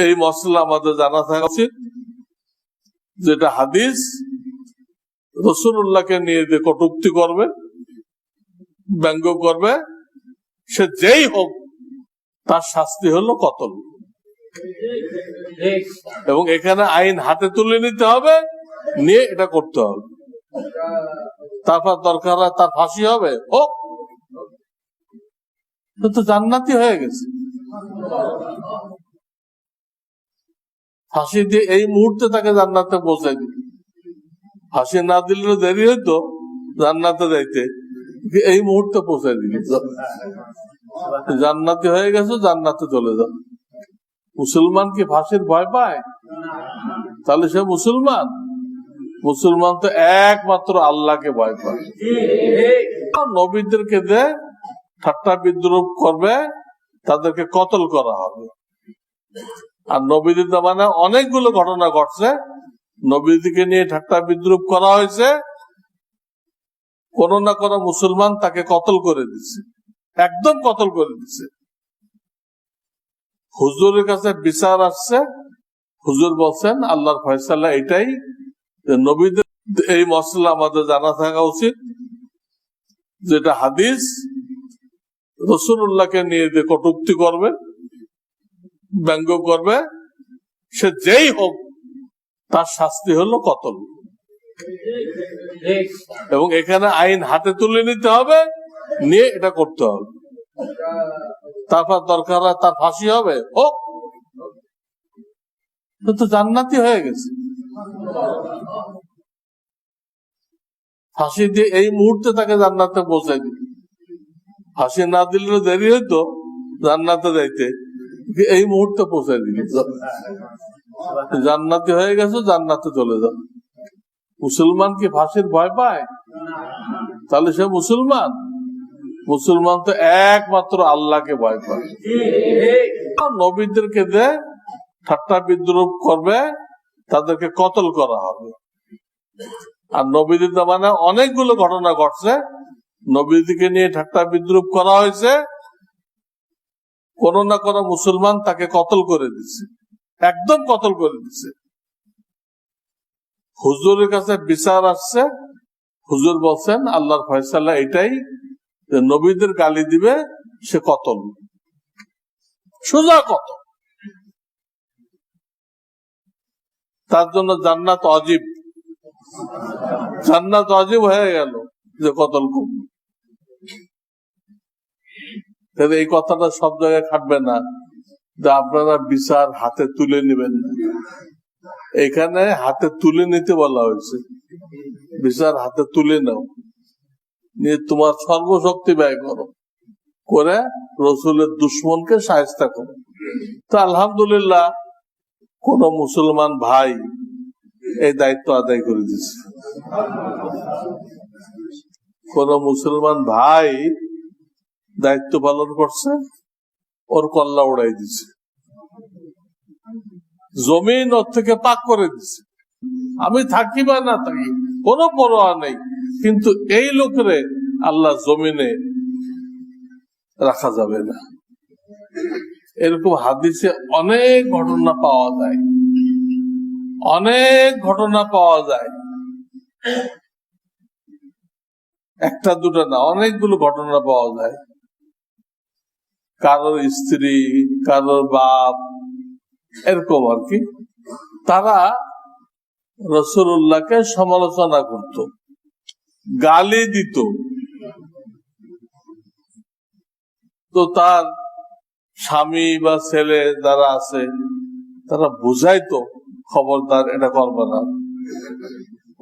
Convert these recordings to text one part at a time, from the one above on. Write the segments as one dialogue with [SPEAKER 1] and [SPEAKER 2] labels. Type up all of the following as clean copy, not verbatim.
[SPEAKER 1] এই মশলা আমাদের জানা থাকা উচিত, যেটা হাদিস রাসূলুল্লাহকে নিয়ে যে কটূক্তি করবে, ব্যঙ্গ করবে, সে যেই হোক তার শাস্তি হলো কতল। এবং এখানে আইন হাতে তুলে নিতে হবে, নিয়ে এটা করতে হবে। তারপর দরকার হয় তার ফাঁসি হবে, হোক, তো জান্নাতি হয়ে গেছে। ফাঁসি দিয়ে এই মুহূর্তে তাকে জান্নাতে পৌঁছাই দিল। ফাঁসি না দিলেও দেরি হইতো জান্নাতে যাইতে, এই মুহূর্তে পৌঁছাই দিল, জান্নাতি হয়ে গেছে, জান্নাতে চলে যাও। মুসলমান কি ফাঁসির ভয় পায়? তাহলে সে মুসলমান? মুসলমান তো একমাত্র আল্লাহকে ভয় পায়। নবীদেরকে দে ঠাট্টা বিদ্রুপ করবে, তাদেরকে কতল করা হবে। আর নবীদের মানে অনেকগুলো ঘটনা ঘটছে, নবীদেরকে নিয়ে ঠাট্টা বিদ্রুপ করা হয়েছে, কোন না কোন মুসলমান তাকে কতল করে দিচ্ছে, একদম কতল করে দিচ্ছে। হুজুরের কাছে বিচার আসছে, হুজুর বলছেন আল্লাহর ফয়সালা এটাই, নবীদের এই মশলা আমাদের জানা থাকা উচিত, যেটা হাদিস রাসূলুল্লাহকে নিয়ে যে কটূক্তি করবে, ব্যঙ্গ করবে, সে যেই হোক তার শাস্তি হলো কতল। এবং এখানে আইন হাতে তুলে নিতে হবে, নিয়ে এটা করতে হবে। তারপর দরকার হয় তার ফাঁসি হবে, হোক, তো জান্নাতি হয়ে গেছে। ফাঁসি দিয়ে এই মুহূর্তে তাকে জান্নাতে পৌঁছাই দিল। ফাঁসি না দিলেও দেরি হইতো জান্নাতে যাইতে, এই মুহূর্তে পৌঁছাই দিল, জান্নাতি হয়ে গেছে, জান্নাতে চলে যাও। মুসলমান কি ফাঁসির ভয় পায়? তাহলে সে মুসলমান? মুসলমান তো একমাত্র আল্লাহকে ভয় পায়। নবীদেরকে দে ঠাট্টা বিদ্রুপ করবে, তাদেরকে কতল করা হবে। আর নবীদের মানে অনেকগুলো ঘটনা ঘটছে, নবীদেরকে নিয়ে ঠাট্টা বিদ্রুপ করা হয়েছে, কোন না কোন মুসলমান তাকে কতল করে দিচ্ছে, একদম কতল করে দিচ্ছে। হুজুরের কাছে বিচার আসছে, হুজুর বলছেন আল্লাহর ফয়সালা এটাই, নবীদের গালি দিবে সে কতল, সোজা কতল। তার জন্য জান্নাত অজীব, জান্নাত অজীব হয়ে গেল যে কতল করবে। এই কথাটা সব জায়গায় খাটবে না যে আপনারা বিচার হাতে তুলে নেবেন না। এখানে হাতে তুলে নিতে বলা হয়েছে, বিচার হাতে তুলে নাও, নিয়ে তোমার সর্বশক্তি ব্যয় করো, করে রসুলের দুশ্মনকে শায়েস্তা করো। তো আলহামদুলিল্লাহ কোন মুসলমান ভাই এই দায়িত্ব আদায় করে দিচ্ছে, কোন মুসলমান ভাই দায়িত্ব পালন করছে, ওর কল্লা উড়াই দিচ্ছে, জমিন ওর থেকে পাক করে দিচ্ছে। আমি থাকি বা না থাকি কোনো পরোয়া নেই, কিন্তু এই লোকেরে আল্লাহ জমিনে রাখা যাবে না। এরকম হাদিসে অনেক ঘটনা পাওয়া যায়, অনেক ঘটনা পাওয়া যায়, একটা দুটা না, অনেকগুলো ঘটনা পাওয়া যায়। কারোর স্ত্রী, কারোর বাপ, এরকম আর কি, তারা রাসূলুল্লাহকে সমালোচনা করত, গালি দিত। তো তার স্বামী বা ছেলে যারা আছে তারা বুঝাইতো, খবরদার এটা করবে না,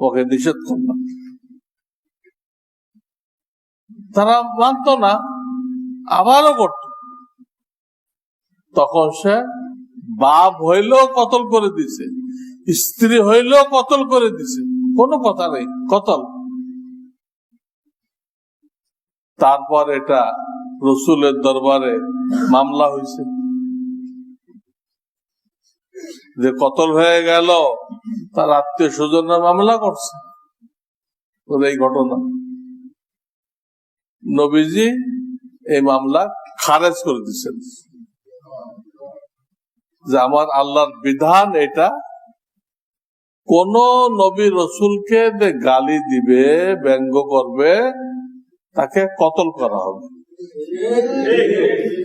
[SPEAKER 1] ওকে নিষেধ করবে। তারা মানত না, আবারও করত। তখন সে বাপ হইলেও কতল করে দিছে, স্ত্রী হইলেও কতল করে দিছে, কোনো কথা নেই, কতল। তারপর এটা রসুলের দরবারে মামলা হয়েছে যে কতল হয়ে গেল, তার আত্মীয় স্বজনরা মামলা করছে এই ঘটনা। নবীজি এই মামলা খারেজ করে দিচ্ছেন যে আমার আল্লাহর বিধান এটা, কোন নবী রসুলকে যে গালি দিবে, ব্যঙ্গ করবে, তাকে কতল করা হবে।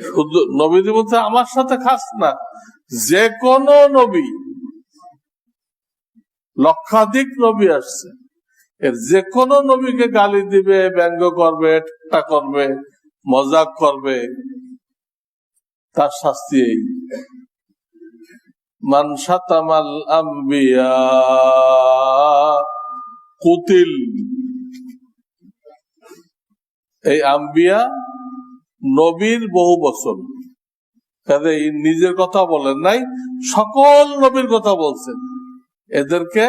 [SPEAKER 1] শুধু নবীজি বলছে আমার সাথে খাস না, যে কোন নবী, লক্ষাধিক নবী আসছে, এর যে কোন নবীকে গালি দিবে, ব্যঙ্গ করবে, ঠাট্টা করবে, মজাক করবে, তার শাস্তি এই। মান শাতামাল আম্বিয়া কুতিল। এই আম্বিয়া নবীর বহু বচন, কাজে নিজের কথা বলেন নাই, সকল নবীর কথা বলছেন। এদেরকে